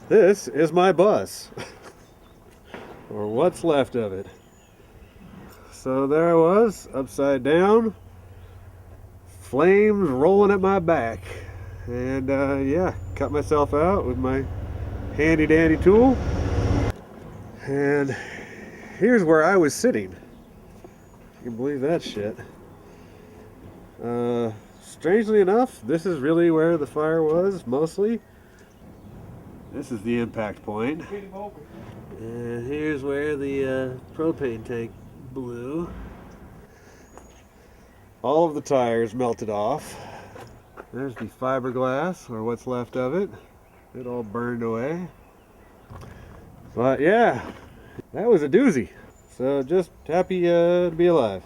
This is my bus, or what's left of it. So there I was, upside down, flames rolling at my back. And yeah, cut myself out with my handy dandy tool. And here's where I was sitting. You can believe that shit. Strangely enough, this is really where the fire was, mostly. This is the impact point. And here's where the propane tank blew. All of the tires melted off. There's the fiberglass, or what's left of it. It all burned away. But yeah, that was a doozy. So just happy to be alive.